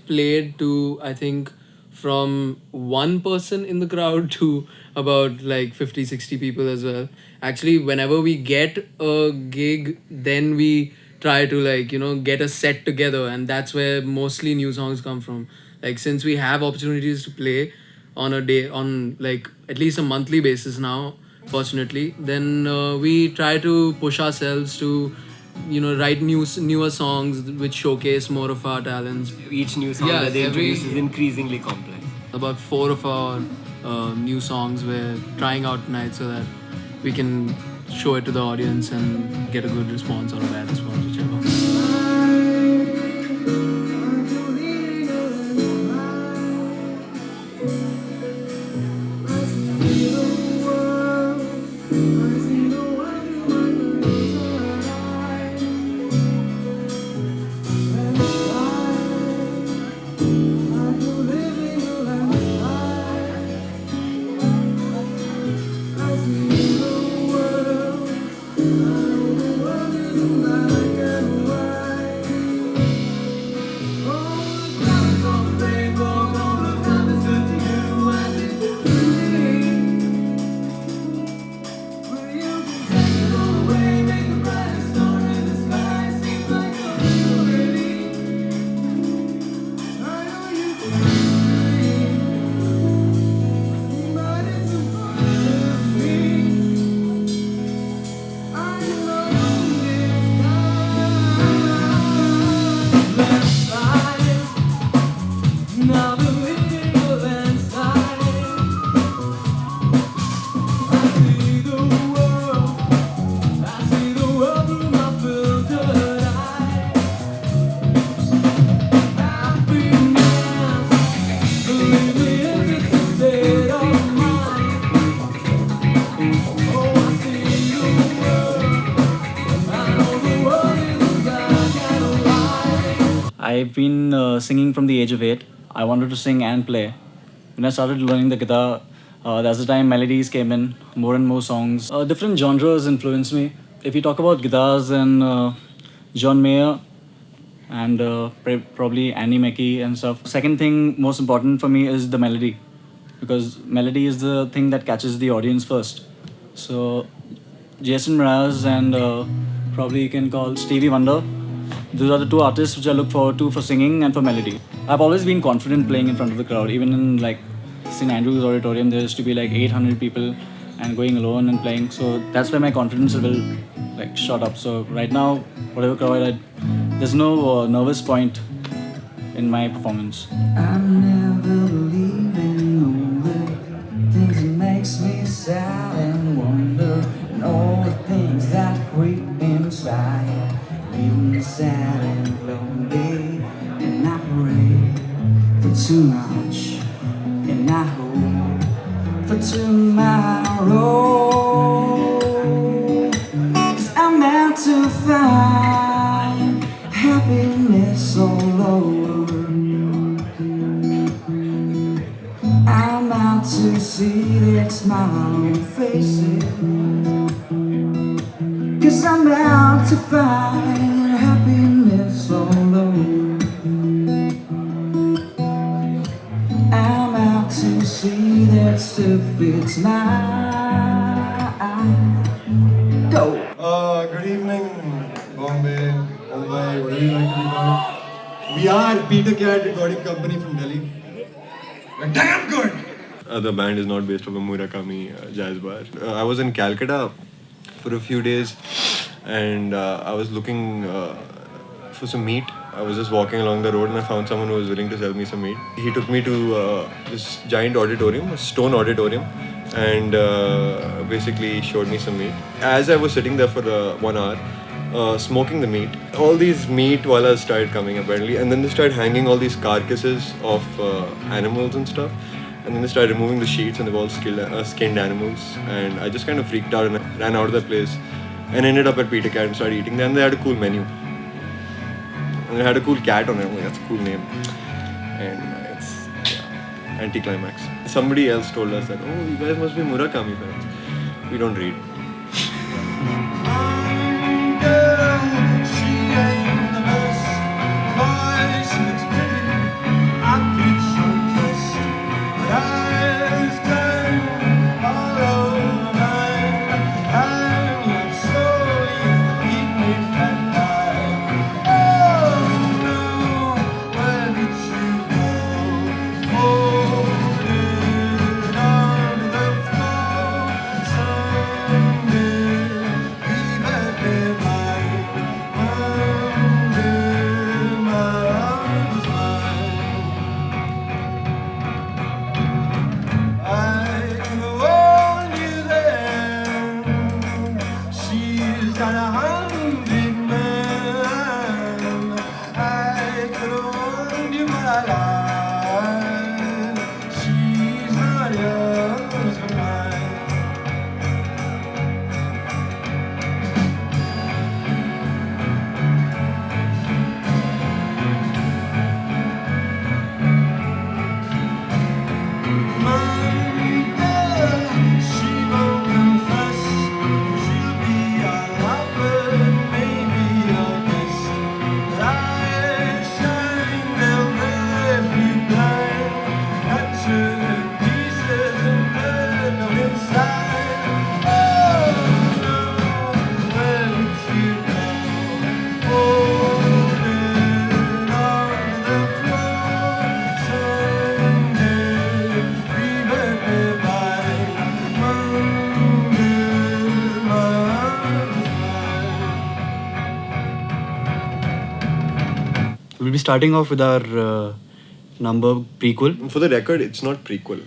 we've played to, I think, from one person in the crowd to about like 50, 60 people as well. Actually, whenever we get a gig, then we try to like, get a set together, and that's where mostly new songs come from. Like, since we have opportunities to play on a day, on like at least a monthly basis now, fortunately, then we try to push ourselves to write newer songs which showcase more of our talents. Each new song that they introduce is increasingly complex. About 4 of our new songs we're trying out tonight so that we can show it to the audience and get a good response or a bad response, whichever. I've been singing from the age of 8. I wanted to sing and play. When I started learning the guitar, that's the time melodies came in, more and more songs. Different genres influenced me. If you talk about guitars, then John Mayer and probably Andy Mackey and stuff. Second thing, most important for me, is the melody, because melody is the thing that catches the audience first. So Jason Mraz and probably you can call Stevie Wonder. Those are the two artists which I look forward to for singing and for melody. I've always been confident playing in front of the crowd. Even in like St. Andrew's Auditorium, there used to be like 800 people and going alone and playing. So that's where my confidence will like shot up. So right now, whatever crowd there's no nervous point in my performance. I'm never leaving the things that makes me sad and wonder, and all the things that creep inside, leaving me sad and lonely. And I pray for too much, and I hope for tomorrow, 'cause I'm meant to find happiness all over. I'm out to see that smile on faces, 'cause I'm out to find happiness all over. I'm out to see that stupid smile. Go! Good evening, Bombay, Mumbai, wherever you like to be called. We are Peter Cat Recording Company from Delhi. We're damn good! The band is not based off a Murakami jazz bar. I was in Calcutta for a few days and I was looking for some meat. I was just walking along the road and I found someone who was willing to sell me some meat. He took me to this giant auditorium, a stone auditorium, and basically showed me some meat. As I was sitting there for 1 hour, smoking the meat, all these meat wallas started coming apparently, and then they started hanging all these carcasses of animals and stuff. And then they started removing the sheets and they were all skinned animals. And I just kind of freaked out and I ran out of that place and ended up at Peter Cat and started eating there. And they had a cool menu. And they had a cool cat on it. I'm like, that's a cool name. And it's anticlimax. Somebody else told us that, oh, you guys must be Murakami fans. We don't read. be starting off with our number prequel. For the record, it's not prequel.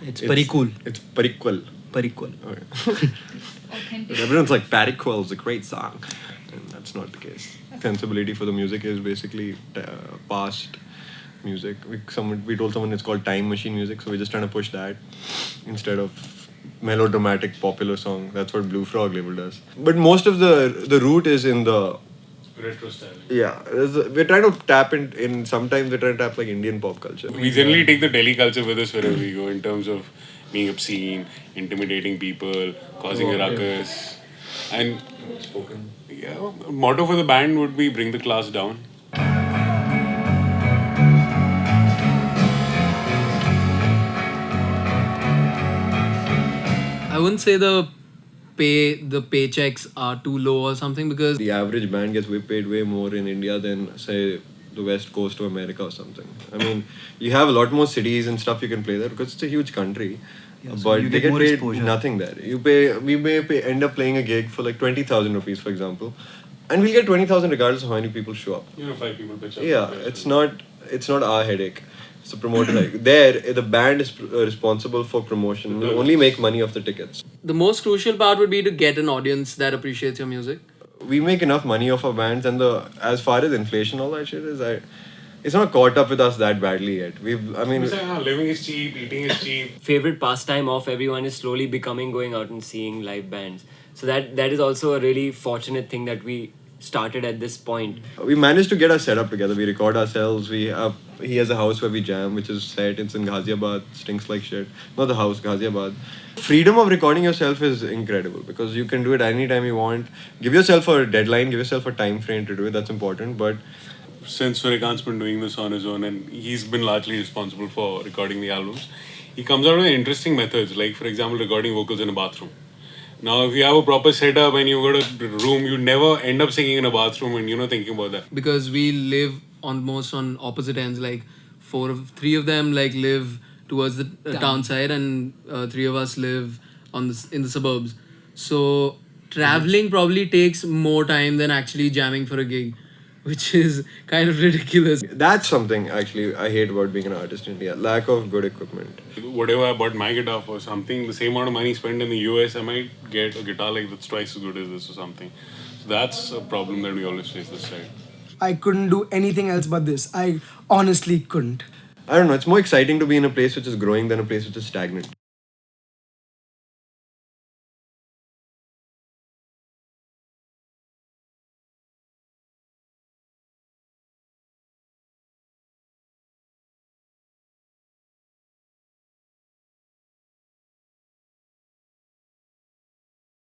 It's Pericool. It's prequel. Periquel. Okay. Everyone's like, Periquel is a great song. And that's not the case. Sensibility for the music is basically past music. We told someone it's called time machine music, so we're just trying to push that instead of melodramatic popular song. That's what Blue Frog labeled us. But most of the root is in the retro style. yeah. We're trying to tap in sometimes we're trying to tap like Indian pop culture. We generally take the Delhi culture with us wherever we go in terms of being obscene, intimidating people, causing a ruckus. And yeah, motto for the band would be bring the class down. I wouldn't say the paychecks are too low or something, because The average band gets paid way more in India than, say, the West Coast of America or something. I mean, you have a lot more cities and stuff you can play there because it's a huge country. Yeah, so but you they get get more paid exposure. nothing there. We may end up playing a gig for like 20,000 rupees, for example, and we'll get 20,000 regardless of how many people show up. 5 people pitch up. Yeah, it's not our headache. It's the promoter. Like there, the band is responsible for promotion. We only make money off the tickets. the most crucial part would be to get an audience that appreciates your music. We make enough money off our bands, and as far as inflation, all that shit is, it's not caught up with us that badly yet. Living is cheap, eating is cheap. Favorite pastime of everyone is slowly becoming going out and seeing live bands. So that is also a really fortunate thing that we started at this point. We managed to get our setup together. We record ourselves. He has a house where we jam, which is set. It's in Ghaziabad. Stinks like shit. Not the house, Ghaziabad. Freedom of recording yourself is incredible because you can do it anytime you want. Give yourself a deadline. Give yourself a time frame to do it. That's important. But Since Surikant's been doing this on his own and he's been largely responsible for recording the albums, he comes out with interesting methods, like for example recording vocals in a bathroom. Now if you have a proper setup and you've got a room, you never end up singing in a bathroom and thinking about that. Because we live almost on opposite ends, like three of them like live towards the town side, and three of us live in the suburbs. So traveling probably takes more time than actually jamming for a gig, which is kind of ridiculous. that's something actually I hate about being an artist in India. Lack of good equipment. Whatever I bought my guitar for something, the same amount of money spent in the US, I might get a guitar like that's twice as good as this or something. So that's a problem that we always face this side. I couldn't do anything else but this. I honestly couldn't. I don't know. It's more exciting to be in a place which is growing than a place which is stagnant.